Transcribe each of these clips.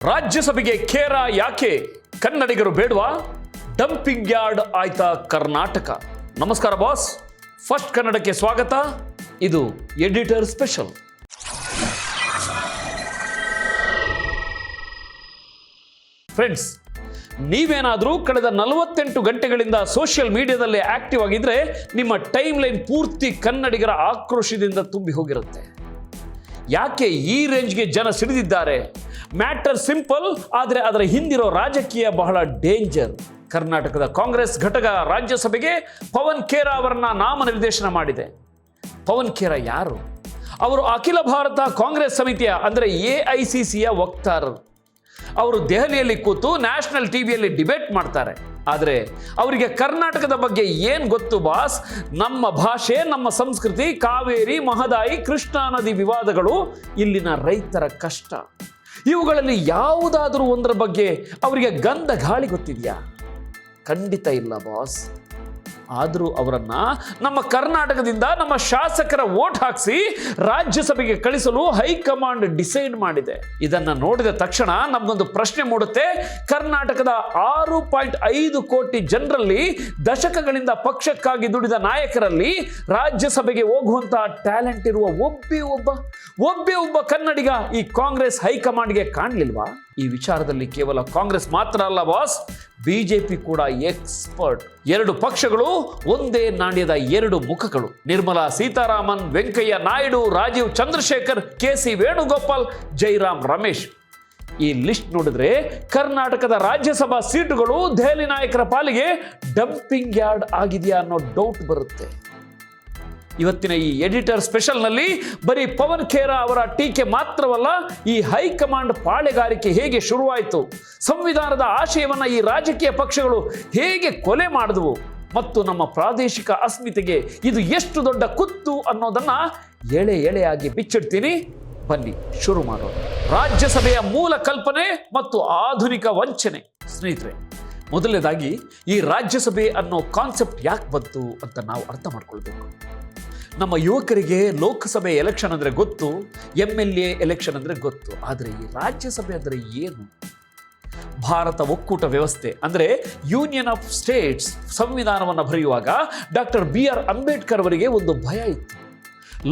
ರಾಜ್ಯಸಭೆಗೆ ಖೇರ ಯಾಕೆ? ಕನ್ನಡಿಗರು ಬೇಡವಾ? ಡಂಪಿಂಗ್ ಯಾರ್ಡ್ ಆಯ್ತಾ ಕರ್ನಾಟಕ? ನಮಸ್ಕಾರ ಬಾಸ್, ಫಸ್ಟ್ ಕನ್ನಡಕ್ಕೆ ಸ್ವಾಗತ. ಇದು ಎಡಿಟರ್ ಸ್ಪೆಷಲ್. ಫ್ರೆಂಡ್ಸ್, ನೀವೇನಾದರೂ ಕಳೆದ 48 ಗಂಟೆಗಳಿಂದ ಸೋಷಿಯಲ್ ಮೀಡಿಯಾದಲ್ಲಿ ಆಕ್ಟಿವ್ ಆಗಿದ್ರೆ ನಿಮ್ಮ ಟೈಮ್ ಲೈನ್ ಪೂರ್ತಿ ಕನ್ನಡಿಗರ ಆಕ್ರೋಶದಿಂದ ತುಂಬಿ ಹೋಗಿರುತ್ತೆ. ಯಾಕೆ ಈ ರೇಂಜ್ಗೆ ಜನ ಸಿಡಿದಿದ್ದಾರೆ? ಮ್ಯಾಟರ್ ಸಿಂಪಲ್, ಆದರೆ ಅದರ ಹಿಂದಿರೋ ರಾಜಕೀಯ ಬಹಳ ಡೇಂಜರ್. ಕರ್ನಾಟಕದ ಕಾಂಗ್ರೆಸ್ ಘಟಕ ರಾಜ್ಯಸಭೆಗೆ ಪವನ್ ಖೇರಾ ಅವರನ್ನ ನಾಮನಿರ್ದೇಶನ ಮಾಡಿದೆ. ಪವನ್ ಖೇರಾ ಯಾರು? ಅವರು ಅಖಿಲ ಭಾರತ ಕಾಂಗ್ರೆಸ್ ಸಮಿತಿಯ ಅಂದರೆ AICCಯ ವಕ್ತಾರರು. ಅವರು ದೆಹಲಿಯಲ್ಲಿ ಕೂತು ನ್ಯಾಷನಲ್ ಟಿವಿಯಲ್ಲಿ ಡಿಬೇಟ್ ಮಾಡ್ತಾರೆ. ಆದರೆ ಅವರಿಗೆ ಕರ್ನಾಟಕದ ಬಗ್ಗೆ ಏನು ಗೊತ್ತು ಬಾಸ್? ನಮ್ಮ ಭಾಷೆ, ನಮ್ಮ ಸಂಸ್ಕೃತಿ, ಕಾವೇರಿ, ಮಹದಾಯಿ, ಕೃಷ್ಣಾ ನದಿ ವಿವಾದಗಳು, ಇಲ್ಲಿನ ರೈತರ ಕಷ್ಟ, ಇವುಗಳಲ್ಲಿ ಯಾವುದಾದರೂ ಒಂದರ ಬಗ್ಗೆ ಅವರಿಗೆ ಗಂಧ ಗಾಳಿ ಗೊತ್ತಿದೆಯಾ? ಖಂಡಿತ ಇಲ್ಲ ಬಾಸ್. ಆದರೂ ಅವರನ್ನ ನಮ್ಮ ಕರ್ನಾಟಕದಿಂದ ನಮ್ಮ ಶಾಸಕರ ವೋಟ್ ಹಾಕಿಸಿ ರಾಜ್ಯಸಭೆಗೆ ಕಳಿಸಲು ಹೈಕಮಾಂಡ್ ಡಿಸೈಡ್ ಮಾಡಿದೆ. ಇದನ್ನ ನೋಡಿದ ತಕ್ಷಣ ನಮಗೊಂದು ಪ್ರಶ್ನೆ ಮೂಡುತ್ತೆ. ಕರ್ನಾಟಕದ 6.5 ಕೋಟಿ ಜನರಲ್ಲಿ, ದಶಕಗಳಿಂದ ಪಕ್ಷಕ್ಕಾಗಿ ದುಡಿದ ನಾಯಕರಲ್ಲಿ ರಾಜ್ಯಸಭೆಗೆ ಹೋಗುವಂತಹ ಟ್ಯಾಲೆಂಟ್ ಇರುವ ಒಬ್ಬೇ ಒಬ್ಬ ಕನ್ನಡಿಗ ಈ ಕಾಂಗ್ರೆಸ್ ಹೈಕಮಾಂಡ್ಗೆ ಕಾಣಲಿಲ್ವಾ? ಈ ವಿಚಾರದಲ್ಲಿ ಕೇವಲ ಕಾಂಗ್ರೆಸ್ ಮಾತ್ರ ಅಲ್ಲ ಬಾಸ್, ಬಿಜೆಪಿ ಕೂಡ ಎಕ್ಸ್ಪರ್ಟ್. 2 ಪಕ್ಷಗಳು ಒಂದೇ ನಾಣ್ಯದ 2 ಮುಖಗಳು. ನಿರ್ಮಲಾ ಸೀತಾರಾಮನ್, ವೆಂಕಯ್ಯ ನಾಯ್ಡು, ರಾಜೀವ್ ಚಂದ್ರಶೇಖರ್, KC ವೇಣುಗೋಪಾಲ್, ಜೈರಾಮ್ ರಮೇಶ್. ಈ ಲಿಸ್ಟ್ ನೋಡಿದ್ರೆ ಕರ್ನಾಟಕದ ರಾಜ್ಯಸಭಾ ಸೀಟುಗಳು ದೆಹಲಿ ನಾಯಕರ ಪಾಲಿಗೆ ಡಂಪಿಂಗ್ ಯಾರ್ಡ್ ಆಗಿದೆಯಾ ಅನ್ನೋ ಡೌಟ್ ಬರುತ್ತೆ. ಇವತ್ತಿನ ಈ ಎಡಿಟರ್ ಸ್ಪೆಷಲ್ನಲ್ಲಿ ಬರೀ ಪವನ್ ಖೇರಾ ಅವರ ಟೀಕೆ ಮಾತ್ರವಲ್ಲ, ಈ ಹೈಕಮಾಂಡ್ ಪಾಳೆಗಾರಿಕೆ ಹೇಗೆ ಶುರುವಾಯಿತು, ಸಂವಿಧಾನದ ಆಶಯವನ್ನ ಈ ರಾಜಕೀಯ ಪಕ್ಷಗಳು ಹೇಗೆ ಕೊಲೆ ಮಾಡಿದವು, ಮತ್ತು ನಮ್ಮ ಪ್ರಾದೇಶಿಕ ಅಸ್ಮಿತೆಗೆ ಇದು ಎಷ್ಟು ದೊಡ್ಡ ಕುತ್ತು ಅನ್ನೋದನ್ನ ಎಳೆಯಾಗಿ ಬಿಚ್ಚಿಡ್ತೀನಿ. ಬನ್ನಿ ಶುರು ಮಾಡೋಣ. ರಾಜ್ಯಸಭೆಯ ಮೂಲ ಕಲ್ಪನೆ ಮತ್ತು ಆಧುನಿಕ ವಂಚನೆ. ಸ್ನೇಹಿತರೆ, ಮೊದಲನೇದಾಗಿ ಈ ರಾಜ್ಯಸಭೆ ಅನ್ನೋ ಕಾನ್ಸೆಪ್ಟ್ ಯಾಕೆ ಬಂತು ಅಂತ ನಾವು ಅರ್ಥ ಮಾಡ್ಕೊಳ್ಬೇಕು. ನಮ್ಮ ಯುವಕರಿಗೆ ಲೋಕಸಭೆ ಎಲೆಕ್ಷನ್ ಅಂದರೆ ಗೊತ್ತು, MLA ಎಲೆಕ್ಷನ್ ಅಂದರೆ ಗೊತ್ತು, ಆದರೆ ಈ ರಾಜ್ಯಸಭೆ ಅಂದರೆ ಏನು? ಭಾರತ ಒಕ್ಕೂಟ ವ್ಯವಸ್ಥೆ ಅಂದರೆ ಯೂನಿಯನ್ ಆಫ್ ಸ್ಟೇಟ್ಸ್ ಸಂವಿಧಾನವನ್ನು ಬರೆಯುವಾಗ ಡಾಕ್ಟರ್ BR ಅಂಬೇಡ್ಕರ್ ಅವರಿಗೆ ಒಂದು ಭಯ ಇತ್ತು.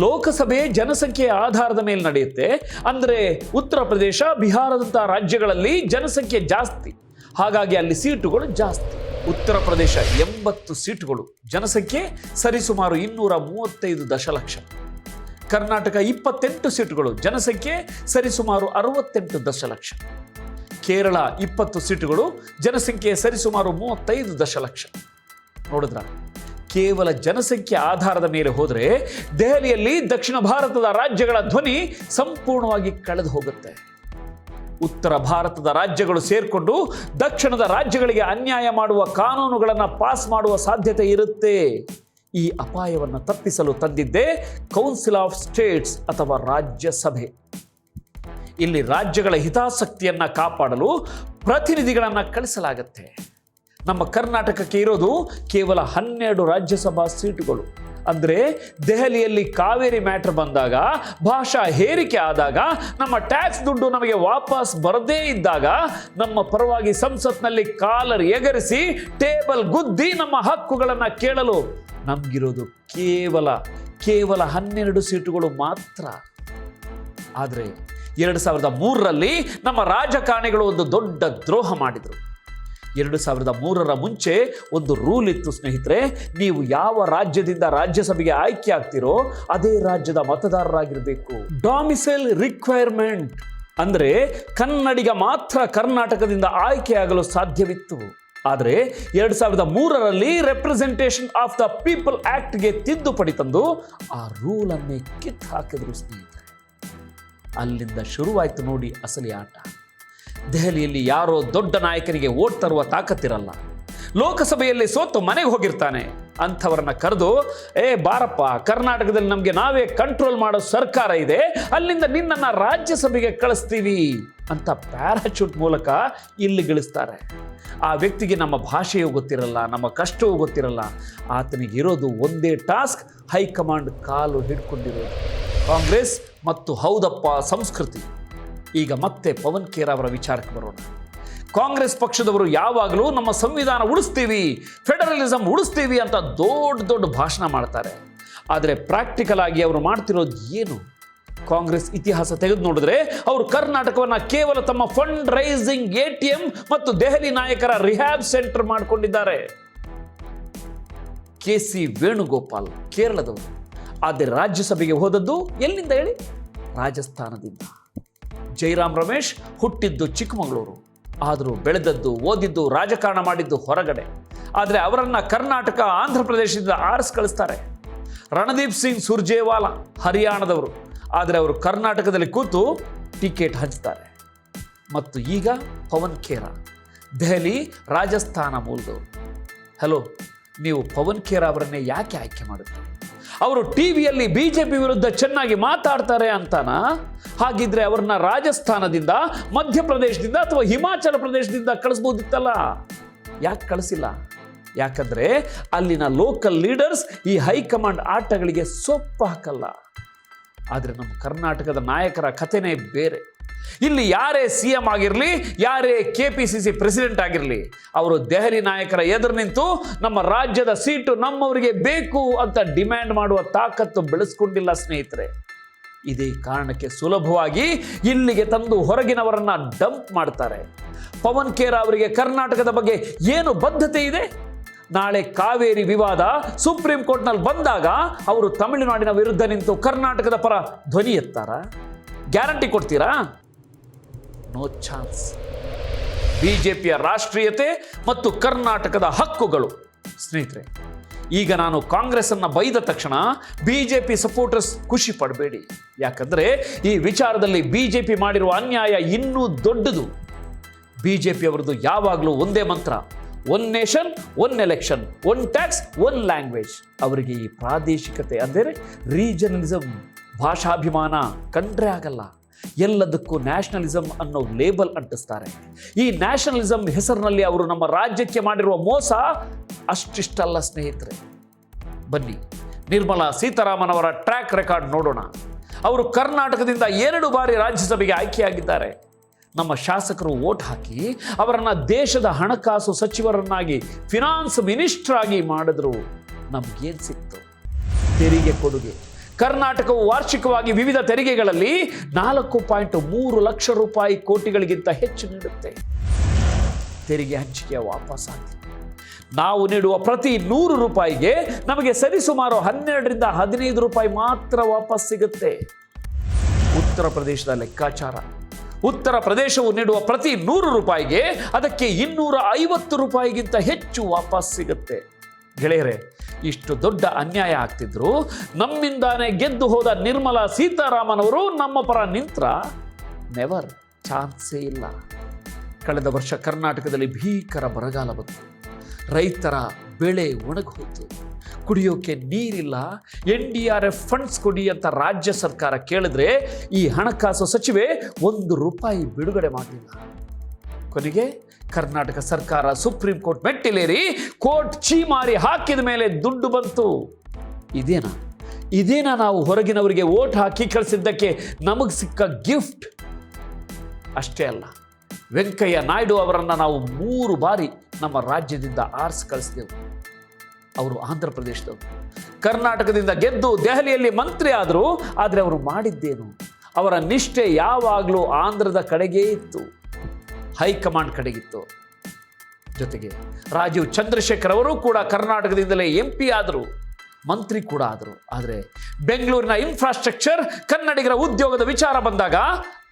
ಲೋಕಸಭೆ ಜನಸಂಖ್ಯೆಯ ಆಧಾರದ ಮೇಲೆ ನಡೆಯುತ್ತೆ. ಅಂದರೆ ಉತ್ತರ ಪ್ರದೇಶ, ಬಿಹಾರದಂತಹ ರಾಜ್ಯಗಳಲ್ಲಿ ಜನಸಂಖ್ಯೆ ಜಾಸ್ತಿ, ಹಾಗಾಗಿ ಅಲ್ಲಿ ಸೀಟುಗಳು ಜಾಸ್ತಿ. ಉತ್ತರ ಪ್ರದೇಶ 80 ಸೀಟುಗಳು, ಜನಸಂಖ್ಯೆ ಸರಿಸುಮಾರು 235 ದಶಲಕ್ಷ. ಕರ್ನಾಟಕ 28 ಸೀಟುಗಳು, ಜನಸಂಖ್ಯೆ ಸರಿಸುಮಾರು 68 ದಶಲಕ್ಷ. ಕೇರಳ 20 ಸೀಟುಗಳು, ಜನಸಂಖ್ಯೆ ಸರಿಸುಮಾರು 35 ದಶಲಕ್ಷ. ನೋಡಿದ್ರ, ಕೇವಲ ಜನಸಂಖ್ಯೆ ಆಧಾರದ ಮೇಲೆ ಹೋದರೆ ದೆಹಲಿಯಲ್ಲಿ ದಕ್ಷಿಣ ಭಾರತದ ರಾಜ್ಯಗಳ ಧ್ವನಿ ಸಂಪೂರ್ಣವಾಗಿ ಕಳೆದು ಹೋಗುತ್ತೆ. ಉತ್ತರ ಭಾರತದ ರಾಜ್ಯಗಳು ಸೇರ್ಕೊಂಡು ದಕ್ಷಿಣದ ರಾಜ್ಯಗಳಿಗೆ ಅನ್ಯಾಯ ಮಾಡುವ ಕಾನೂನುಗಳನ್ನು ಪಾಸ್ ಮಾಡುವ ಸಾಧ್ಯತೆ ಇರುತ್ತೆ. ಈ ಅಪಾಯವನ್ನು ತಪ್ಪಿಸಲು ತಂದಿದ್ದೇ ಕೌನ್ಸಿಲ್ ಆಫ್ ಸ್ಟೇಟ್ಸ್ ಅಥವಾ ರಾಜ್ಯಸಭೆ. ಇಲ್ಲಿ ರಾಜ್ಯಗಳ ಹಿತಾಸಕ್ತಿಯನ್ನ ಕಾಪಾಡಲು ಪ್ರತಿನಿಧಿಗಳನ್ನು ಕಳಿಸಲಾಗುತ್ತೆ. ನಮ್ಮ ಕರ್ನಾಟಕಕ್ಕೆ ಇರೋದು ಕೇವಲ 12 ರಾಜ್ಯಸಭಾ ಸೀಟುಗಳು. ಅಂದರೆ ದೆಹಲಿಯಲ್ಲಿ ಕಾವೇರಿ ಮ್ಯಾಟರ್ ಬಂದಾಗ, ಭಾಷಾ ಹೇರಿಕೆ ಆದಾಗ, ನಮ್ಮ ಟ್ಯಾಕ್ಸ್ ದುಡ್ಡು ನಮಗೆ ವಾಪಸ್ ಬರದೇ ಇದ್ದಾಗ, ನಮ್ಮ ಪರವಾಗಿ ಸಂಸತ್ನಲ್ಲಿ ಕಾಲರ್ ಎಗರಿಸಿ ಟೇಬಲ್ ಗುದ್ದಿ ನಮ್ಮ ಹಕ್ಕುಗಳನ್ನು ಕೇಳಲು ನಮಗಿರೋದು ಕೇವಲ 12 ಸೀಟುಗಳು ಮಾತ್ರ. ಆದರೆ 2003ರಲ್ಲಿ ನಮ್ಮ ರಾಜಕಾರಣಿಗಳು ಒಂದು ದೊಡ್ಡ ದ್ರೋಹ ಮಾಡಿದರು. 2003ರ ಮುಂಚೆ ಒಂದು ರೂಲ್ ಇತ್ತು ಸ್ನೇಹಿತರೆ. ನೀವು ಯಾವ ರಾಜ್ಯದಿಂದ ರಾಜ್ಯಸಭೆಗೆ ಆಯ್ಕೆ ಆಗ್ತಿರೋ ಅದೇ ರಾಜ್ಯದ ಮತದಾರರಾಗಿರಬೇಕು. ಡಾಮಿಸೈಲ್ ರಿಕ್ವೈರ್ಮೆಂಟ್ ಅಂದರೆ ಕನ್ನಡಿಗ ಮಾತ್ರ ಕರ್ನಾಟಕದಿಂದ ಆಯ್ಕೆಯಾಗಲು ಸಾಧ್ಯವಿತ್ತು. ಆದರೆ 2003ರಲ್ಲಿ ರೆಪ್ರೆಸೆಂಟೇಷನ್ ಆಫ್ ದ ಪೀಪಲ್ ಆಕ್ಟ್ಗೆ ತಿದ್ದುಪಡಿ ತಂದು ಆ ರೂಲ್ ಅನ್ನೇ ಕಿತ್ತು ಹಾಕಿದ್ರು ಸ್ನೇಹಿತರೆ. ಅಲ್ಲಿಂದ ಶುರುವಾಯಿತು ನೋಡಿ ಅಸಲಿ ಆಟ. ದೆಹಲಿಯಲ್ಲಿ ಯಾರೋ ದೊಡ್ಡ ನಾಯಕನಿಗೆ ವೋಟ್ ತರುವ ತಾಕತ್ತಿರಲ್ಲ. ಲೋಕಸಭೆಯಲ್ಲಿ ಸೋತು ಮನೆಗೆ ಹೋಗಿರ್ತಾನೆ. ಅಂಥವರನ್ನ ಕರೆದು, ಬಾರಪ್ಪ, ಕರ್ನಾಟಕದಲ್ಲಿ ನಮಗೆ ನಾವೇ ಕಂಟ್ರೋಲ್ ಮಾಡೋ ಸರ್ಕಾರ ಇದೆ, ಅಲ್ಲಿಂದ ನಿನ್ನನ್ನು ರಾಜ್ಯಸಭೆಗೆ ಕಳಿಸ್ತೀವಿ ಅಂತ ಪ್ಯಾರಾಚೂಟ್ ಮೂಲಕ ಇಲ್ಲಿ ಗಿಳಿಸ್ತಾರೆ. ಆ ವ್ಯಕ್ತಿಗೆ ನಮ್ಮ ಭಾಷೆಯೂ ಗೊತ್ತಿರಲ್ಲ, ನಮ್ಮ ಕಷ್ಟವೂ ಗೊತ್ತಿರಲ್ಲ. ಆತನಿಗಿರೋದು ಒಂದೇ ಟಾಸ್ಕ್, ಹೈಕಮಾಂಡ್ ಕಾಲು ಹಿಡ್ಕೊಂಡಿರೋದು. ಕಾಂಗ್ರೆಸ್ ಮತ್ತು ಹೌದಪ್ಪ ಸಂಸ್ಕೃತಿ. ಈಗ ಮತ್ತೆ ಪವನ್ ಖೇರಾ ಅವರ ವಿಚಾರಕ್ಕೆ ಬರೋಣ. ಕಾಂಗ್ರೆಸ್ ಪಕ್ಷದವರು ಯಾವಾಗಲೂ ನಮ್ಮ ಸಂವಿಧಾನ ಉಳಿಸ್ತೀವಿ, ಫೆಡರಲಿಸಂ ಉಳಿಸ್ತೀವಿ ಅಂತ ದೊಡ್ಡ ದೊಡ್ಡ ಭಾಷಣ ಮಾಡ್ತಾರೆ. ಆದರೆ ಪ್ರಾಕ್ಟಿಕಲ್ ಆಗಿ ಅವರು ಮಾಡ್ತಿರೋದು ಏನು? ಕಾಂಗ್ರೆಸ್ ಇತಿಹಾಸ ತೆಗೆದು ನೋಡಿದ್ರೆ ಅವರು ಕರ್ನಾಟಕವನ್ನ ಕೇವಲ ತಮ್ಮ ಫಂಡ್ ರೈಸಿಂಗ್ ATM ಮತ್ತು ದೆಹಲಿ ನಾಯಕರ ರಿಹ್ಯಾಬ್ ಸೆಂಟರ್ ಮಾಡಿಕೊಂಡಿದ್ದಾರೆ. KC ವೇಣುಗೋಪಾಲ್ ಕೇರಳದವರು, ಆದರೆ ರಾಜ್ಯಸಭೆಗೆ ಹೋದದ್ದು ಎಲ್ಲಿಂದ ಹೇಳಿ? ರಾಜಸ್ಥಾನದಿಂದ. ಜೈರಾಮ್ ರಮೇಶ್ ಹುಟ್ಟಿದ್ದು ಚಿಕ್ಕಮಗಳೂರು, ಆದರೂ ಬೆಳೆದದ್ದು, ಓದಿದ್ದು, ರಾಜಕಾರಣ ಮಾಡಿದ್ದು ಹೊರಗಡೆ. ಆದರೆ ಅವರನ್ನ ಕರ್ನಾಟಕ, ಆಂಧ್ರ ಪ್ರದೇಶದಿಂದ ಆರಿಸಿ ಕಳಿಸ್ತಾರೆ. ರಣದೀಪ್ ಸಿಂಗ್ ಸುರ್ಜೇವಾಲಾ ಹರಿಯಾಣದವರು, ಆದರೆ ಅವರು ಕರ್ನಾಟಕದಲ್ಲಿ ಕೂತು ಟಿಕೆಟ್ ಹಂಚ್ತಾರೆ. ಮತ್ತು ಈಗ ಪವನ್ ಖೇರಾ ದೆಹಲಿ, ರಾಜಸ್ಥಾನ ಮೂಲದವರು. ಹಲೋ, ನೀವು ಪವನ್ ಖೇರಾ ಅವರನ್ನೇ ಯಾಕೆ ಆಯ್ಕೆ ಮಾಡುತ್ತೀರಿ? ಅವರು ಟಿವಿಯಲ್ಲಿ BJP ವಿರುದ್ಧ ಚೆನ್ನಾಗಿ ಮಾತಾಡ್ತಾರೆ ಅಂತಾನ? ಹಾಗಿದ್ರೆ ಅವರನ್ನ ರಾಜಸ್ಥಾನದಿಂದ, ಮಧ್ಯಪ್ರದೇಶದಿಂದ ಅಥವಾ ಹಿಮಾಚಲ ಪ್ರದೇಶದಿಂದ ಕಳಿಸ್ಬೋದಿತ್ತಲ್ಲ. ಯಾಕೆ ಕಳಿಸಿಲ್ಲ? ಯಾಕಂದ್ರೆ ಅಲ್ಲಿನ ಲೋಕಲ್ ಲೀಡರ್ಸ್ ಈ ಹೈಕಮಾಂಡ್ ಆಟಗಳಿಗೆ ಸೊಪ್ಪು ಹಾಕಲ್ಲ. ಆದರೆ ನಮ್ಮ ಕರ್ನಾಟಕದ ನಾಯಕರ ಕಥೆನೇ ಬೇರೆ. ಇಲ್ಲಿ ಯಾರೇ CM ಆಗಿರಲಿ, ಯಾರೇ KPCC ಪ್ರೆಸಿಡೆಂಟ್ ಆಗಿರಲಿ, ಅವರು ದೆಹಲಿ ನಾಯಕರ ಎದುರು ನಿಂತು ನಮ್ಮ ರಾಜ್ಯದ ಸೀಟು ನಮ್ಮವರಿಗೆ ಬೇಕು ಅಂತ ಡಿಮ್ಯಾಂಡ್ ಮಾಡುವ ತಾಕತ್ತು ಬೆಳೆಸ್ಕೊಂಡಿಲ್ಲ ಸ್ನೇಹಿತರೆ. ಇದೇ ಕಾರಣಕ್ಕೆ ಸುಲಭವಾಗಿ ಇಲ್ಲಿಗೆ ತಂದು ಹೊರಗಿನವರನ್ನ ಡಂಪ್ ಮಾಡ್ತಾರೆ. ಪವನ್ ಖೇರಾ ಅವರಿಗೆ ಕರ್ನಾಟಕದ ಬಗ್ಗೆ ಏನು ಬದ್ಧತೆ ಇದೆ? ನಾಳೆ ಕಾವೇರಿ ವಿವಾದ ಸುಪ್ರೀಂ ಕೋರ್ಟ್ನಲ್ಲಿ ಬಂದಾಗ ಅವರು ತಮಿಳುನಾಡಿನ ವಿರುದ್ಧ ನಿಂತು ಕರ್ನಾಟಕದ ಪರ ಧ್ವನಿ ಎತ್ತಾರ? ಗ್ಯಾರಂಟಿ ಕೊಡ್ತೀರಾ? No chance. BJPಯ ರಾಷ್ಟ್ರೀಯತೆ ಮತ್ತು ಕರ್ನಾಟಕದ ಹಕ್ಕುಗಳು. ಸ್ನೇಹಿತರೆ, ಈಗ ನಾನು ಕಾಂಗ್ರೆಸ್ ಅನ್ನ ಬೈದ ತಕ್ಷಣ BJP ಸಪೋರ್ಟರ್ಸ್ ಖುಷಿ ಪಡಬೇಡಿ. ಯಾಕಂದ್ರೆ ಈ ವಿಚಾರದಲ್ಲಿ BJP ಮಾಡಿರುವ ಅನ್ಯಾಯ ಇನ್ನೂ ದೊಡ್ಡದು. BJP ಅವರದು ಯಾವಾಗಲೂ ಒಂದೇ ಮಂತ್ರ: one nation, one election, one tax, one language. ಅವರಿಗೆ ಈ ಪ್ರಾದೇಶಿಕತೆ ಅಂದರೆ ರೀಜನಲಿಸಂ, ಭಾಷಾಭಿಮಾನ ಕಂಡ್ರೆ ಆಗಲ್ಲ. ಎಲ್ಲದಕ್ಕೂ ನ್ಯಾಷನಲಿಸಂ ಅನ್ನೋ ಲೇಬಲ್ ಅಂಟಿಸ್ತಾರೆ. ಈ ನ್ಯಾಷನಲಿಸಂ ಹೆಸರಿನಲ್ಲಿ ಅವರು ನಮ್ಮ ರಾಜ್ಯಕ್ಕೆ ಮಾಡಿರುವ ಮೋಸ ಅಷ್ಟಿಷ್ಟಲ್ಲ ಸ್ನೇಹಿತರೆ. ಬನ್ನಿ, ನಿರ್ಮಲಾ ಸೀತಾರಾಮನ್ ಅವರ ಟ್ರ್ಯಾಕ್ ರೆಕಾರ್ಡ್ ನೋಡೋಣ. ಅವರು ಕರ್ನಾಟಕದಿಂದ 2 ಬಾರಿ ರಾಜ್ಯಸಭೆಗೆ ಆಯ್ಕೆಯಾಗಿದ್ದಾರೆ. ನಮ್ಮ ಶಾಸಕರು ವೋಟ್ ಹಾಕಿ ಅವರನ್ನ ದೇಶದ ಹಣಕಾಸು ಸಚಿವರನ್ನಾಗಿ, ಫಿನಾನ್ಸ್ ಮಿನಿಸ್ಟರ್ ಆಗಿ ಮಾಡಿದ್ರು. ನಮ್ಗೇನ್ ಸಿಕ್ತು? ತೆರಿಗೆ ಕೊಡುಗೆ. ಕರ್ನಾಟಕವು ವಾರ್ಷಿಕವಾಗಿ ವಿವಿಧ ತೆರಿಗೆಗಳಲ್ಲಿ 4.3 ಲಕ್ಷ ರೂಪಾಯಿ ಕೋಟಿಗಳಿಗಿಂತ ಹೆಚ್ಚು ನೀಡುತ್ತೆ. ತೆರಿಗೆ ಹಂಚಿಕೆಯ ವಾಪಸ್ಸಾಗಿ ನಾವು ನೀಡುವ ಪ್ರತಿ 100 ರೂಪಾಯಿಗೆ ನಮಗೆ ಸರಿಸುಮಾರು 12 ರಿಂದ 15 ರೂಪಾಯಿ ಮಾತ್ರ ವಾಪಸ್ ಸಿಗುತ್ತೆ. ಉತ್ತರ ಪ್ರದೇಶದ ಲೆಕ್ಕಾಚಾರ: ಉತ್ತರ ಪ್ರದೇಶವು ನೀಡುವ ಪ್ರತಿ 100 ರೂಪಾಯಿಗೆ ಅದಕ್ಕೆ 250 ರೂಪಾಯಿಗಿಂತ ಹೆಚ್ಚು ವಾಪಸ್ ಸಿಗುತ್ತೆ. ಗೆಳೆಯರೆ, ಇಷ್ಟು ದೊಡ್ಡ ಅನ್ಯಾಯ ಆಗ್ತಿದ್ರು ನಮ್ಮಿಂದಾನೇ ಗೆದ್ದು ಹೋದ ನಿರ್ಮಲಾ ಸೀತಾರಾಮನ್ ಅವರು ನಮ್ಮ ಪರ ನಿಂತ್ರ? ನೆವರ್, ಚಾನ್ಸೇ ಇಲ್ಲ. ಕಳೆದ ವರ್ಷ ಕರ್ನಾಟಕದಲ್ಲಿ ಭೀಕರ ಬರಗಾಲ ಬಂತು. ರೈತರ ಬೆಳೆ ಒಣಗೋಯ್ತು. ಕುಡಿಯೋಕೆ ನೀರಿಲ್ಲ. NDRF ಫಂಡ್ಸ್ ಕೊಡಿ ಅಂತ ರಾಜ್ಯ ಸರ್ಕಾರ ಕೇಳಿದ್ರೆ ಈ ಹಣಕಾಸು ಸಚಿವೆ 1 ರೂಪಾಯಿ ಬಿಡುಗಡೆ ಮಾಡಲಿಲ್ಲ. ಕೊನೆಗೆ ಕರ್ನಾಟಕ ಸರ್ಕಾರ ಸುಪ್ರೀಂ ಕೋರ್ಟ್ ಮೆಟ್ಟಿಲೇರಿ ಕೋರ್ಟ್ ಚೀಮಾರಿ ಹಾಕಿದ ಮೇಲೆ ದುಡ್ಡು ಬಂತು. ಇದೇನಾ ನಾವು ಹೊರಗಿನವರಿಗೆ ವೋಟ್ ಹಾಕಿ ಕಳಿಸಿದ್ದಕ್ಕೆ ನಮಗೆ ಸಿಕ್ಕ ಗಿಫ್ಟ್? ಅಷ್ಟೇ ಅಲ್ಲ, ವೆಂಕಯ್ಯ ನಾಯ್ಡು ಅವರನ್ನು ನಾವು 3 ಬಾರಿ ನಮ್ಮ ರಾಜ್ಯದಿಂದ ಆರಿಸಿ ಕಳಿಸಿದೆವು. ಅವರು ಆಂಧ್ರ ಪ್ರದೇಶದವರು. ಕರ್ನಾಟಕದಿಂದ ಗೆದ್ದು ದೆಹಲಿಯಲ್ಲಿ ಮಂತ್ರಿ ಆದರು. ಆದರೆ ಅವರು ಮಾಡಿದ್ದೇನು? ಅವರ ನಿಷ್ಠೆ ಯಾವಾಗಲೂ ಆಂಧ್ರದ ಕಡೆಗೇ ಇತ್ತು, ಹೈಕಮಾಂಡ್ ಕಡೆಗಿತ್ತು. ಜೊತೆಗೆ ರಾಜೀವ್ ಚಂದ್ರಶೇಖರ್ ಅವರು ಕೂಡ ಕರ್ನಾಟಕದಿಂದಲೇ MP ಆದರು, ಮಂತ್ರಿ ಕೂಡ ಆದರು. ಆದರೆ ಬೆಂಗಳೂರಿನ ಇನ್ಫ್ರಾಸ್ಟ್ರಕ್ಚರ್, ಕನ್ನಡಿಗರ ಉದ್ಯೋಗದ ವಿಚಾರ ಬಂದಾಗ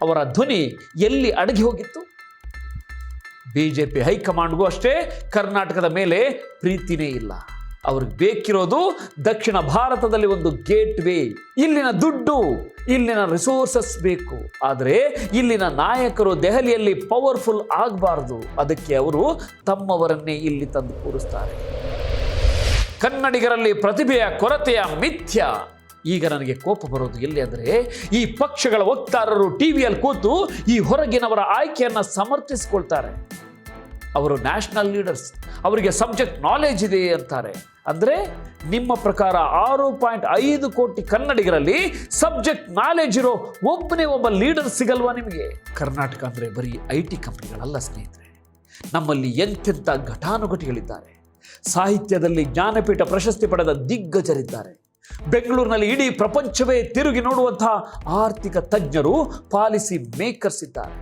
ಅವರ ಧ್ವನಿ ಎಲ್ಲಿ ಅಡಗಿ ಹೋಗಿತ್ತು? BJP ಹೈಕಮಾಂಡ್ಗೂ ಅಷ್ಟೇ ಕರ್ನಾಟಕದ ಮೇಲೆ ಪ್ರೀತಿನೇ ಇಲ್ಲ. ಅವ್ರಿಗೆ ಬೇಕಿರೋದು ದಕ್ಷಿಣ ಭಾರತದಲ್ಲಿ ಒಂದು ಗೇಟ್ ವೇ. ಇಲ್ಲಿನ ದುಡ್ಡು, ಇಲ್ಲಿನ ರಿಸೋರ್ಸಸ್ ಬೇಕು. ಆದರೆ ಇಲ್ಲಿನ ನಾಯಕರು ದೆಹಲಿಯಲ್ಲಿ ಪವರ್ಫುಲ್ ಆಗಬಾರದು. ಅದಕ್ಕೆ ಅವರು ತಮ್ಮವರನ್ನೇ ಇಲ್ಲಿ ತಂದು ಕೂರಿಸ್ತಾರೆ. ಕನ್ನಡಿಗರಲ್ಲಿ ಪ್ರತಿಭೆಯ ಕೊರತೆಯ ಮಿಥ್ಯ. ಈಗ ನನಗೆ ಕೋಪ ಬರೋದು ಎಲ್ಲಿ ಅಂದರೆ, ಈ ಪಕ್ಷಗಳ ವಕ್ತಾರರು ಟಿವಿಯಲ್ಲಿ ಕೂತು ಈ ಹೊರಗಿನವರ ಆಯ್ಕೆಯನ್ನು ಸಮರ್ಥಿಸಿಕೊಳ್ತಾರೆ. ಅವರು ನ್ಯಾಷನಲ್ ಲೀಡರ್ಸ್, ಅವರಿಗೆ ಸಬ್ಜೆಕ್ಟ್ ನಾಲೆಜ್ ಇದೆ ಅಂತಾರೆ. ಅಂದರೆ ನಿಮ್ಮ ಪ್ರಕಾರ 6.5 ಕೋಟಿ ಕನ್ನಡಿಗರಲ್ಲಿ ಸಬ್ಜೆಕ್ಟ್ ನಾಲೆಜ್ ಇರೋ ಒಬ್ಬನೇ ಒಬ್ಬ ಲೀಡರ್ ಸಿಗಲ್ವಾ ನಿಮಗೆ? ಕರ್ನಾಟಕ ಅಂದರೆ ಬರೀ IT ಕಂಪನಿಗಳಲ್ಲ ಸ್ನೇಹಿತರೆ, ನಮ್ಮಲ್ಲಿ ಎಂತೆಂಥ ಘಟಾನುಘಟಿಗಳಿದ್ದಾರೆ. ಸಾಹಿತ್ಯದಲ್ಲಿ ಜ್ಞಾನಪೀಠ ಪ್ರಶಸ್ತಿ ಪಡೆದ ದಿಗ್ಗಜರಿದ್ದಾರೆ. ಬೆಂಗಳೂರಿನಲ್ಲಿ ಇಡೀ ಪ್ರಪಂಚವೇ ತಿರುಗಿ ನೋಡುವಂತಹ ಆರ್ಥಿಕ ತಜ್ಞರು, ಪಾಲಿಸಿ ಮೇಕರ್ಸ್ ಇದ್ದಾರೆ.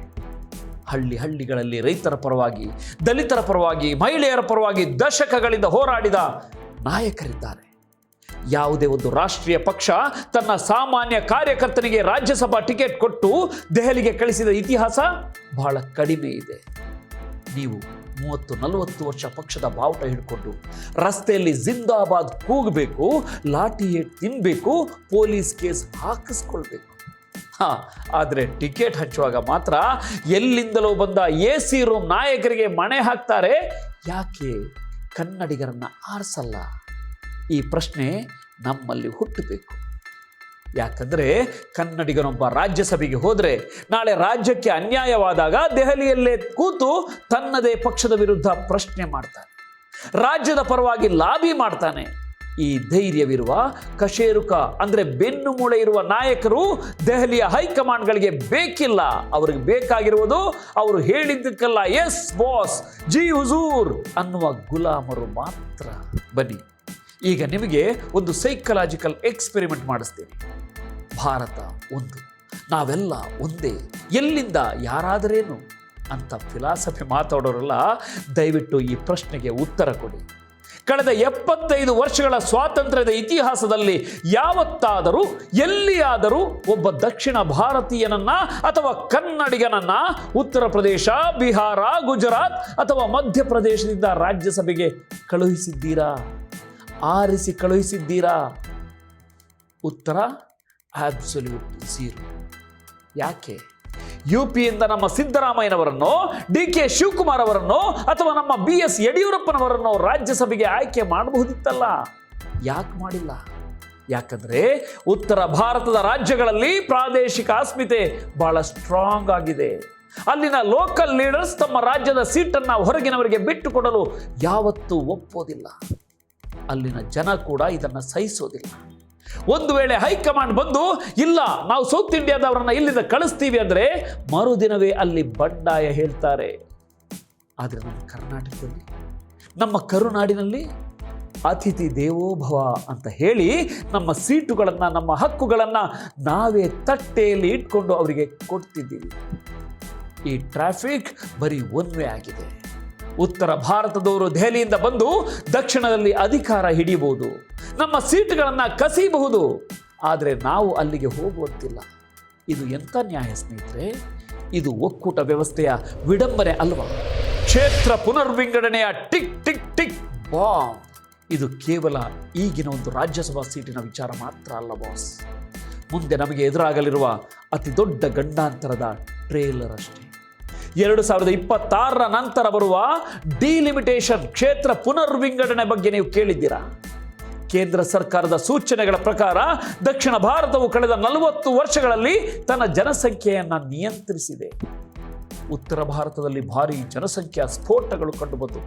ಹಳ್ಳಿಗಳಲ್ಲಿ ರೈತರ ಪರವಾಗಿ, ದಲಿತರ ಪರವಾಗಿ, ಮಹಿಳೆಯರ ಪರವಾಗಿ ದಶಕಗಳಿಂದ ಹೋರಾಡಿದ ನಾಯಕರಿದ್ದಾರೆ. ಯಾವುದೇ ಒಂದು ರಾಷ್ಟ್ರೀಯ ಪಕ್ಷ ತನ್ನ ಸಾಮಾನ್ಯ ಕಾರ್ಯಕರ್ತನಿಗೆ ರಾಜ್ಯಸಭಾ ಟಿಕೆಟ್ ಕೊಟ್ಟು ದೆಹಲಿಗೆ ಕಳಿಸಿದ ಇತಿಹಾಸ ಬಹಳ ಕಡಿಮೆ ಇದೆ. ನೀವು 30-40 ವರ್ಷ ಪಕ್ಷದ ಬಾವುಟ ಹಿಡ್ಕೊಂಡು ರಸ್ತೆಯಲ್ಲಿ ಜಿಂದಾಬಾದ್ ಕೂಗಬೇಕು, ಲಾಠಿ ಏಟ್ ತಿನ್ಬೇಕು, ಪೊಲೀಸ್ ಕೇಸ್ ಹಾಕಿಸ್ಕೊಳ್ಬೇಕು. ಆದರೆ ಟಿಕೆಟ್ ಹಚ್ಚುವಾಗ ಮಾತ್ರ ಎಲ್ಲಿಂದಲೋ ಬಂದ AC ರೂಮ್ ನಾಯಕರಿಗೆ ಮಣೆ ಹಾಕ್ತಾರೆ. ಯಾಕೆ ಕನ್ನಡಿಗರನ್ನ ಆರಿಸಲ್ಲ? ಈ ಪ್ರಶ್ನೆ ನಮ್ಮಲ್ಲಿ ಹುಟ್ಟಬೇಕು. ಯಾಕಂದ್ರೆ ಕನ್ನಡಿಗನೊಬ್ಬ ರಾಜ್ಯಸಭೆಗೆ ಹೋದ್ರೆ ನಾಳೆ ರಾಜ್ಯಕ್ಕೆ ಅನ್ಯಾಯವಾದಾಗ ದೆಹಲಿಯಲ್ಲೇ ಕೂತು ತನ್ನದೇ ಪಕ್ಷದ ವಿರುದ್ಧ ಪ್ರಶ್ನೆ ಮಾಡ್ತಾನೆ, ರಾಜ್ಯದ ಪರವಾಗಿ ಲಾಬಿ ಮಾಡ್ತಾನೆ. ಈ ಧೈರ್ಯವಿರುವ, ಕಶೇರುಕ ಅಂದ್ರೆ ಬೆನ್ನು ಮೂಳೆ ಇರುವ ನಾಯಕರು ದೆಹಲಿಯ ಹೈಕಮಾಂಡ್ಗಳಿಗೆ ಬೇಕಿಲ್ಲ. ಅವ್ರಿಗೆ ಬೇಕಾಗಿರುವುದು ಅವರು ಹೇಳಿದ್ದಕ್ಕೆಲ್ಲ ಎಸ್ ಬಾಸ್, ಜಿ ಹುಜೂರ್ ಅನ್ನುವ ಗುಲಾಮರು ಮಾತ್ರ. ಬನ್ನಿ, ಈಗ ನಿಮಗೆ ಒಂದು ಸೈಕಲಾಜಿಕಲ್ ಎಕ್ಸ್ಪೆರಿಮೆಂಟ್ ಮಾಡಿಸ್ತೀನಿ. ಭಾರತ ಒಂದು, ನಾವೆಲ್ಲ ಒಂದೇ, ಎಲ್ಲಿಂದ ಯಾರಾದರೇನು ಅಂತ ಫಿಲಾಸಫಿ ಮಾತಾಡೋರೆಲ್ಲ ದಯವಿಟ್ಟು ಈ ಪ್ರಶ್ನೆಗೆ ಉತ್ತರ ಕೊಡಿ. ಕಳೆದ 75 ವರ್ಷಗಳ ಸ್ವಾತಂತ್ರ್ಯದ ಇತಿಹಾಸದಲ್ಲಿ ಯಾವತ್ತಾದರೂ ಎಲ್ಲಿಯಾದರೂ ಒಬ್ಬ ದಕ್ಷಿಣ ಭಾರತೀಯನನ್ನ ಅಥವಾ ಕನ್ನಡಿಗನನ್ನ ಉತ್ತರ ಪ್ರದೇಶ, ಬಿಹಾರ, ಗುಜರಾತ್ ಅಥವಾ ಮಧ್ಯಪ್ರದೇಶದಿಂದ ರಾಜ್ಯಸಭೆಗೆ ಕಳುಹಿಸಿದ್ದೀರಾ? ಆರಿಸಿ ಕಳುಹಿಸಿದ್ದೀರಾ? ಉತ್ತರ ಅಬ್ಸಲ್ಯೂಟ್ ಝೀರೋ. ಯಾಕೆ? UPಯಿಂದ ನಮ್ಮ ಸಿದ್ದರಾಮಯ್ಯನವರನ್ನು, DK ಶಿವಕುಮಾರ್ ಅವರನ್ನು ಅಥವಾ ನಮ್ಮ BS ಯಡಿಯೂರಪ್ಪನವರನ್ನು ರಾಜ್ಯಸಭೆಗೆ ಆಯ್ಕೆ ಮಾಡಬಹುದಿತ್ತಲ್ಲ. ಯಾಕೆ ಮಾಡಿಲ್ಲ? ಯಾಕಂದ್ರೆ ಉತ್ತರ ಭಾರತದ ರಾಜ್ಯಗಳಲ್ಲಿ ಪ್ರಾದೇಶಿಕ ಅಸ್ಮಿತೆ ಬಹಳ ಸ್ಟ್ರಾಂಗ್ ಆಗಿದೆ. ಅಲ್ಲಿನ ಲೋಕಲ್ ಲೀಡರ್ಸ್ ತಮ್ಮ ರಾಜ್ಯದ ಸೀಟನ್ನು ಹೊರಗಿನವರಿಗೆ ಬಿಟ್ಟುಕೊಡಲು ಯಾವತ್ತೂ ಒಪ್ಪೋದಿಲ್ಲ. ಅಲ್ಲಿನ ಜನ ಕೂಡ ಇದನ್ನು ಸಹಿಸೋದಿಲ್ಲ. ಒಂದು ವೇಳೆ ಹೈಕಮಾಂಡ್ ಬಂದು ಇಲ್ಲ, ನಾವು ಸೌತ್ ಇಂಡಿಯಾದವರನ್ನ ಇಲ್ಲಿಂದ ಕಳಿಸ್ತೀವಿ ಅಂದ್ರೆ ಮರುದಿನವೇ ಅಲ್ಲಿ ಬಂಡಾಯ ಹೇಳ್ತಾರೆ. ಆದರೆ ನಮ್ಮ ಕರ್ನಾಟಕದಲ್ಲಿ, ನಮ್ಮ ಕರುನಾಡಿನಲ್ಲಿ ಅತಿಥಿ ದೇವೋಭವ ಅಂತ ಹೇಳಿ ನಮ್ಮ ಸೀಟುಗಳನ್ನು, ನಮ್ಮ ಹಕ್ಕುಗಳನ್ನು ನಾವೇ ತಟ್ಟೆಯಲ್ಲಿ ಇಟ್ಕೊಂಡು ಅವರಿಗೆ ಕೊಡ್ತಿದ್ದೀವಿ. ಈ ಟ್ರಾಫಿಕ್ ಬರೀ ಒನ್ ವೇ ಆಗಿದೆ. ಉತ್ತರ ಭಾರತದವರು ದೆಹಲಿಯಿಂದ ಬಂದು ದಕ್ಷಿಣದಲ್ಲಿ ಅಧಿಕಾರ ಹಿಡಿಯಬಹುದು, ನಮ್ಮ ಸೀಟುಗಳನ್ನು ಕಸಿಯಬಹುದು. ಆದರೆ ನಾವು ಅಲ್ಲಿಗೆ ಹೋಗುವಂತಿಲ್ಲ. ಇದು ಎಂಥ ನ್ಯಾಯ ಸ್ನೇಹಿತರೆ? ಇದು ಒಕ್ಕೂಟ ವ್ಯವಸ್ಥೆಯ ವಿಡಂಬನೆ ಅಲ್ವಾ? ಕ್ಷೇತ್ರ ಪುನರ್ವಿಂಗಡಣೆಯ ಟಿಕ್ ಟಿಕ್ ಟಿಕ್ ಬಾಂಬ್. ಇದು ಕೇವಲ ಈಗಿನ ಒಂದು ರಾಜ್ಯಸಭಾ ಸೀಟಿನ ವಿಚಾರ ಮಾತ್ರ ಅಲ್ಲ ಬಾಸ್. ಮುಂದೆ ನಮಗೆ ಎದುರಾಗಲಿರುವ ಅತಿ ದೊಡ್ಡ ಗಂಡಾಂತರದ ಟ್ರೇಲರ್ ಅಷ್ಟೇ. 2026 ನಂತರ ಬರುವ ಡಿಲಿಮಿಟೇಷನ್, ಕ್ಷೇತ್ರ ಪುನರ್ವಿಂಗಡಣೆ ಬಗ್ಗೆ ನೀವು ಕೇಳಿದ್ದೀರಾ? ಕೇಂದ್ರ ಸರ್ಕಾರದ ಸೂಚನೆಗಳ ಪ್ರಕಾರ ದಕ್ಷಿಣ ಭಾರತವು ಕಳೆದ 40 ವರ್ಷಗಳಲ್ಲಿ ತನ್ನ ಜನಸಂಖ್ಯೆಯನ್ನು ನಿಯಂತ್ರಿಸಿದೆ. ಉತ್ತರ ಭಾರತದಲ್ಲಿ ಭಾರೀ ಜನಸಂಖ್ಯಾ ಸ್ಫೋಟಗಳು ಕಂಡುಬಂದವು.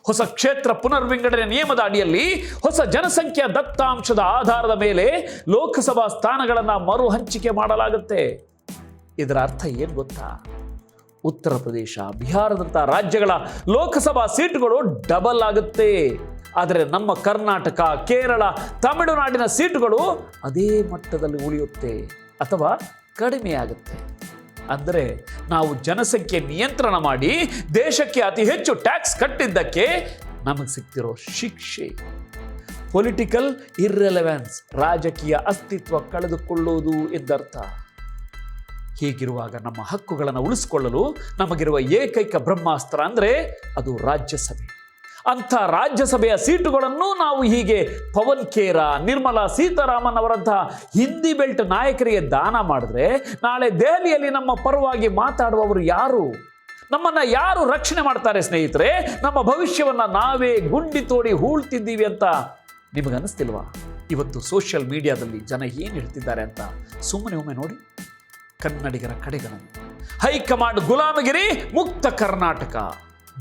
ಹೊಸ ಕ್ಷೇತ್ರ ಪುನರ್ವಿಂಗಡಣೆ ನಿಯಮದ ಅಡಿಯಲ್ಲಿ ಹೊಸ ಜನಸಂಖ್ಯಾ ದತ್ತಾಂಶದ ಆಧಾರದ ಮೇಲೆ ಲೋಕಸಭಾ ಸ್ಥಾನಗಳನ್ನು ಮರು ಹಂಚಿಕೆ ಮಾಡಲಾಗುತ್ತೆ. ಇದರ ಅರ್ಥ ಏನು ಗೊತ್ತಾ? ಉತ್ತರ ಪ್ರದೇಶ, ಬಿಹಾರದಂಥ ರಾಜ್ಯಗಳ ಲೋಕಸಭಾ ಸೀಟುಗಳು ಡಬಲ್ ಆಗುತ್ತೆ. ಆದರೆ ನಮ್ಮ ಕರ್ನಾಟಕ, ಕೇರಳ, ತಮಿಳುನಾಡಿನ ಸೀಟುಗಳು ಅದೇ ಮಟ್ಟದಲ್ಲಿ ಉಳಿಯುತ್ತೆ ಅಥವಾ ಕಡಿಮೆಯಾಗುತ್ತೆ. ಅಂದರೆ ನಾವು ಜನಸಂಖ್ಯೆ ನಿಯಂತ್ರಣ ಮಾಡಿ ದೇಶಕ್ಕೆ ಅತಿ ಹೆಚ್ಚು ಟ್ಯಾಕ್ಸ್ ಕಟ್ಟಿದ್ದಕ್ಕೆ ನಮಗೆ ಸಿಗ್ತಿರೋ ಶಿಕ್ಷೆ ಪೊಲಿಟಿಕಲ್ ಇರ್ರೆಲೆವೆನ್ಸ್, ರಾಜಕೀಯ ಅಸ್ತಿತ್ವ ಕಳೆದುಕೊಳ್ಳುವುದು ಎಂದರ್ಥ. ಹೀಗಿರುವಾಗ ನಮ್ಮ ಹಕ್ಕುಗಳನ್ನು ಉಳಿಸಿಕೊಳ್ಳಲು ನಮಗಿರುವ ಏಕೈಕ ಬ್ರಹ್ಮಾಸ್ತ್ರ ಅಂದರೆ ಅದು ರಾಜ್ಯಸಭೆ. ಅಂಥ ರಾಜ್ಯಸಭೆಯ ಸೀಟುಗಳನ್ನು ನಾವು ಹೀಗೆ ಪವನ್ ಖೇರ, ನಿರ್ಮಲಾ ಸೀತಾರಾಮನ್ ಅವರಂತಹ ಹಿಂದಿ ಬೆಲ್ಟ್ ನಾಯಕರಿಗೆ ದಾನ ಮಾಡಿದ್ರೆ ನಾಳೆ ದೆಹಲಿಯಲ್ಲಿ ನಮ್ಮ ಪರವಾಗಿ ಮಾತಾಡುವವರು ಯಾರು? ನಮ್ಮನ್ನು ಯಾರು ರಕ್ಷಣೆ ಮಾಡ್ತಾರೆ ಸ್ನೇಹಿತರೆ? ನಮ್ಮ ಭವಿಷ್ಯವನ್ನು ನಾವೇ ಗುಂಡಿ ತೋಡಿ ಹೂಳ್ತಿದ್ದೀವಿ ಅಂತ ನಿಮಗನ್ನಿಸ್ತಿಲ್ವಾ? ಇವತ್ತು ಸೋಷಿಯಲ್ ಮೀಡಿಯಾದಲ್ಲಿ ಜನ ಏನು ಹೇಳ್ತಿದ್ದಾರೆ ಅಂತ ಸುಮ್ಮನೆ ಒಮ್ಮೆ ನೋಡಿ. ಕನ್ನಡಿಗರ ಕಡೆಗಣನೆ, ಹೈಕಮಾಂಡ್ ಗುಲಾಮಗಿರಿ, ಮುಕ್ತ ಕರ್ನಾಟಕ.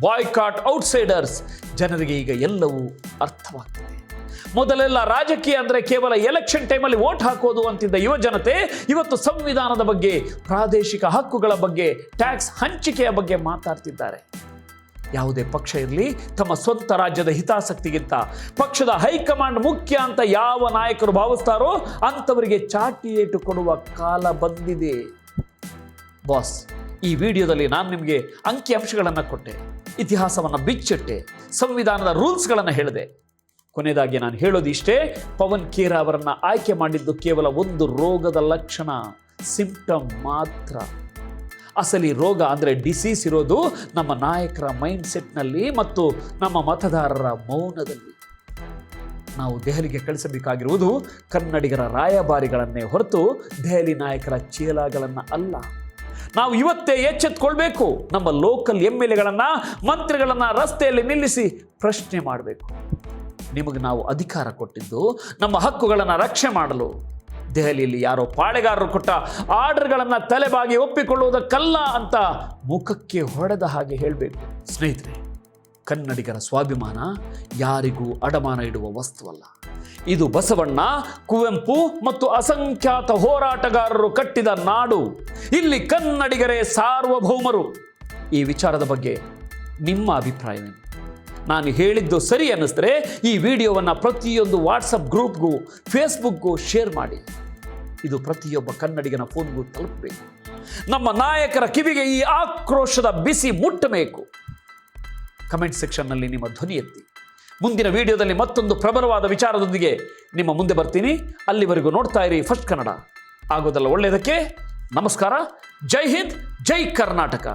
Boycott outsiders. ಜನರಿಗೆ ಈಗ ಎಲ್ಲವೂ ಅರ್ಥವಾಗ್ತದೆ. ಮೊದಲೆಲ್ಲ ರಾಜಕೀಯ ಅಂದರೆ ಕೇವಲ ಎಲೆಕ್ಷನ್ ಟೈಮಲ್ಲಿ ವೋಟ್ ಹಾಕೋದು ಅಂತಿದ್ದ ಯುವ ಜನತೆ ಇವತ್ತು ಸಂವಿಧಾನದ ಬಗ್ಗೆ, ಪ್ರಾದೇಶಿಕ ಹಕ್ಕುಗಳ ಬಗ್ಗೆ, ಟ್ಯಾಕ್ಸ್ ಹಂಚಿಕೆಯ ಬಗ್ಗೆ ಮಾತಾಡ್ತಿದ್ದಾರೆ. ಯಾವುದೇ ಪಕ್ಷ ಇರಲಿ, ತಮ್ಮ ಸ್ವಂತ ರಾಜ್ಯದ ಹಿತಾಸಕ್ತಿಗಿಂತ ಪಕ್ಷದ ಹೈಕಮಾಂಡ್ ಮುಖ್ಯ ಅಂತ ಯಾವ ನಾಯಕರು ಭಾವಿಸ್ತಾರೋ ಅಂಥವರಿಗೆ ಚಾಟಿ ಏಟು ಕೊಡುವ ಕಾಲ ಬಂದಿದೆ. ಬಾಸ್, ಈ ವಿಡಿಯೋದಲ್ಲಿ ನಾನು ನಿಮಗೆ ಅಂಕಿಅಂಶಗಳನ್ನು ಕೊಟ್ಟೆ, ಇತಿಹಾಸವನ್ನು ಬಿಚ್ಚಿಟ್ಟೆ, ಸಂವಿಧಾನದ ರೂಲ್ಸ್ಗಳನ್ನು ಹೇಳಿದೆ. ಕೊನೆಯದಾಗಿ ನಾನು ಹೇಳೋದು ಇಷ್ಟೇ, ಪವನ್ ಖೇರಾ ಅವರನ್ನು ಆಯ್ಕೆ ಮಾಡಿದ್ದು ಕೇವಲ ಒಂದು ರೋಗದ ಲಕ್ಷಣ, ಸಿಂಪ್ಟಮ್ ಮಾತ್ರ. ಅಸಲಿ ರೋಗ ಅಂದರೆ ಡಿಸೀಸ್ ಇರೋದು ನಮ್ಮ ನಾಯಕರ ಮೈಂಡ್ ಸೆಟ್ನಲ್ಲಿ ಮತ್ತು ನಮ್ಮ ಮತದಾರರ ಮೌನದಲ್ಲಿ. ನಾವು ದೆಹಲಿಗೆ ಕಳಿಸಬೇಕಾಗಿರುವುದು ಕನ್ನಡಿಗರ ರಾಯಭಾರಿಗಳನ್ನೇ ಹೊರತು ದೆಹಲಿ ನಾಯಕರ ಚೇಲಾಗಳನ್ನು ಅಲ್ಲ. ನಾವು ಇವತ್ತೇ ಎಚ್ಚೆತ್ತುಕೊಳ್ಬೇಕು. ನಮ್ಮ ಲೋಕಲ್ MLAಗಳನ್ನು, ಮಂತ್ರಿಗಳನ್ನು ರಸ್ತೆಯಲ್ಲಿ ನಿಲ್ಲಿಸಿ ಪ್ರಶ್ನೆ ಮಾಡಬೇಕು. ನಿಮಗೆ ನಾವು ಅಧಿಕಾರ ಕೊಟ್ಟಿದ್ದು ನಮ್ಮ ಹಕ್ಕುಗಳನ್ನು ರಕ್ಷಣೆ ಮಾಡಲು. ದೆಹಲಿಯಲ್ಲಿ ಯಾರೋ ಪಾಳೆಗಾರರು ಕೊಟ್ಟ ಆರ್ಡರ್ಗಳನ್ನು ತಲೆಬಾಗಿ ಒಪ್ಪಿಕೊಳ್ಳುವುದಕ್ಕಲ್ಲ ಅಂತ ಮುಖಕ್ಕೆ ಹೊಡೆದ ಹಾಗೆ ಹೇಳಬೇಕು. ಸ್ನೇಹಿತರೆ, ಕನ್ನಡಿಗರ ಸ್ವಾಭಿಮಾನ ಯಾರಿಗೂ ಅಡಮಾನ ಇಡುವ ವಸ್ತುವಲ್ಲ. ಇದು ಬಸವಣ್ಣ, ಕುವೆಂಪು ಮತ್ತು ಅಸಂಖ್ಯಾತ ಹೋರಾಟಗಾರರು ಕಟ್ಟಿದ ನಾಡು. ಇಲ್ಲಿ ಕನ್ನಡಿಗರೇ ಸಾರ್ವಭೌಮರು. ಈ ವಿಚಾರದ ಬಗ್ಗೆ ನಿಮ್ಮ ಅಭಿಪ್ರಾಯವೇನು? ನಾನು ಹೇಳಿದ್ದು ಸರಿ ಅನ್ನಿಸಿದ್ರೆ ಈ ವಿಡಿಯೋವನ್ನು ಪ್ರತಿಯೊಂದು ವಾಟ್ಸಪ್ ಗ್ರೂಪ್ಗೂ, ಫೇಸ್ಬುಕ್ಗೂ ಶೇರ್ ಮಾಡಿ. ಇದು ಪ್ರತಿಯೊಬ್ಬ ಕನ್ನಡಿಗನ ಫೋನ್ಗೂ ತಲುಪಬೇಕು. ನಮ್ಮ ನಾಯಕರ ಕಿವಿಗೆ ಈ ಆಕ್ರೋಶದ ಬಿಸಿ ಮುಟ್ಟಬೇಕು. ಕಮೆಂಟ್ ಸೆಕ್ಷನ್ನಲ್ಲಿ ನಿಮ್ಮ ಧ್ವನಿ ಎತ್ತಿ. ಮುಂದಿನ ವಿಡಿಯೋದಲ್ಲಿ ಮತ್ತೊಂದು ಪ್ರಬಲವಾದ ವಿಚಾರದೊಂದಿಗೆ ನಿಮ್ಮ ಮುಂದೆ ಬರ್ತೀನಿ. ಅಲ್ಲಿವರೆಗೂ ನೋಡ್ತಾ ಇರಿ ಫಸ್ಟ್ ಕನ್ನಡ. ಆಗೋದಲ್ಲ ಒಳ್ಳೆಯದಕ್ಕೆ. ನಮಸ್ಕಾರ. ಜೈ ಹಿಂದ್, ಜೈ ಕರ್ನಾಟಕ.